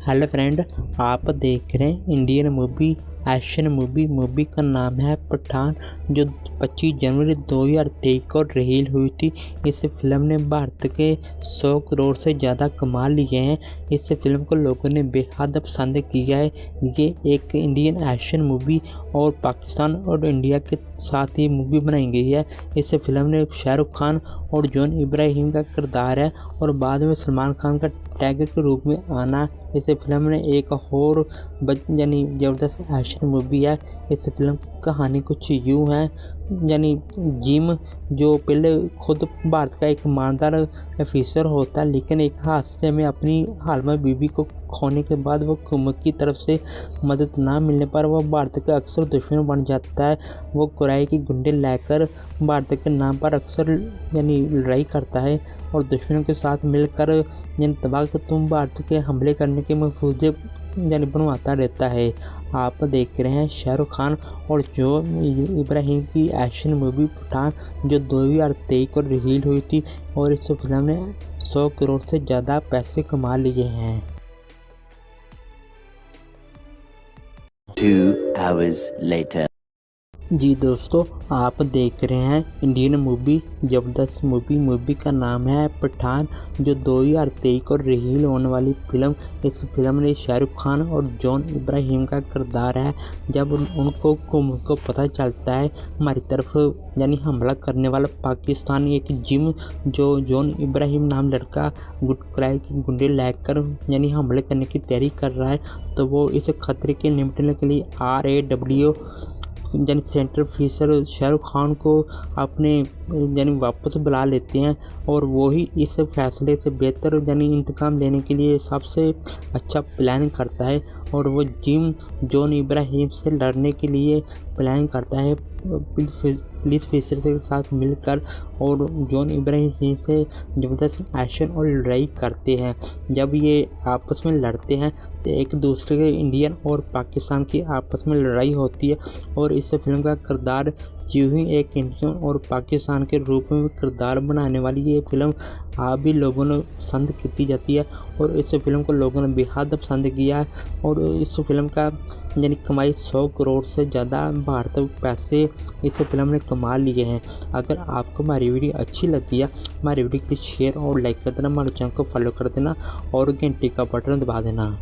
Hello friend, आप देख रहे हैं इंडियन मूवी एक्शन मूवी का नाम है पठान, जो 25 जनवरी 2023 को रिलीज हुई थी। इस फिल्म ने भारत के 100 करोड़ से ज़्यादा कमा लिए हैं। इस फिल्म को लोगों ने बेहद पसंद किया है। ये एक इंडियन एक्शन मूवी और पाकिस्तान और इंडिया के साथ ही मूवी बनाई गई है। इस फिल्म में शाहरुख खान और जॉन इब्राहिम का किरदार है और बाद में सलमान खान का टैग के रूप में आना इस फिल्म ने एक और यानी ज़बरदस्त एक्शन मूवी है। इस फिल्म की कहानी कुछ यूँ है, यानी जिम जो पहले खुद भारत का एक ईमानदार ऑफिसर होता है, लेकिन एक हादसे में अपनी हालमा बीवी को खोने के बाद वो हुकूमत की तरफ से मदद ना मिलने पर वो भारत का अक्सर दुश्मन बन जाता है। वो किराए के गुंडे लेकर भारत के नाम पर अक्सर यानी लड़ाई करता है और दुश्मनों के साथ मिलकर यानी तबाह तुम भारत के हमले करने के मंसूबे यानी बनवाता रहता है। आप देख रहे हैं शाहरुख खान और जॉन इब्राहिम की एक्शन मूवी पठान, जो 2023 को रिलीज हुई थी और इस फिल्म ने 100 करोड़ से ज़्यादा पैसे कमा लिए हैं। 2 hours later. जी दोस्तों, आप देख रहे हैं इंडियन मूवी ज़बरदस्त मूवी का नाम है पठान, जो 2023 को रिलीज होने वाली फिल्म। इस फिल्म में शाहरुख खान और जॉन इब्राहिम का किरदार है। जब उनको पता चलता है हमारी तरफ यानी हमला करने वाला पाकिस्तान एक जिम जो जॉन इब्राहिम नाम लड़का किराए के गुंडे लेकर यानी हमले करने की तैयारी कर रहा है, तो वो इस खतरे के निपटने के लिए RAW यानी सेंट्रल ऑफिसर शाहरुख खान को अपने यानी वापस बुला लेते हैं और वो ही इस फैसले से बेहतर यानी इंतकाम लेने के लिए सबसे अच्छा प्लान करता है और वो जिम जॉन इब्राहिम से लड़ने के लिए प्लान करता है पुलिस ऑफिसर के साथ मिलकर, और जॉन इब्राहिम से ज़बरदस्त एक्शन और लड़ाई करते हैं। जब ये आपस में लड़ते हैं तो एक दूसरे के इंडियन और पाकिस्तान की आपस में लड़ाई होती है और इस फिल्म का किरदार यूँ ही एक इंडियन और पाकिस्तान के रूप में किरदार बनाने वाली ये फिल्म आप भी लोगों ने पसंद की जाती है और इस फिल्म को लोगों ने बेहद पसंद किया है और इस फिल्म का यानी कमाई 100 करोड़ से ज़्यादा भारत पैसे इस फिल्म ने कमा लिए हैं। अगर आपको हमारी वीडियो अच्छी लगी है, हमारी वीडियो को शेयर और लाइक कर देना, हमारे चैनल को फॉलो कर देना और घंटी का बटन दबा देना।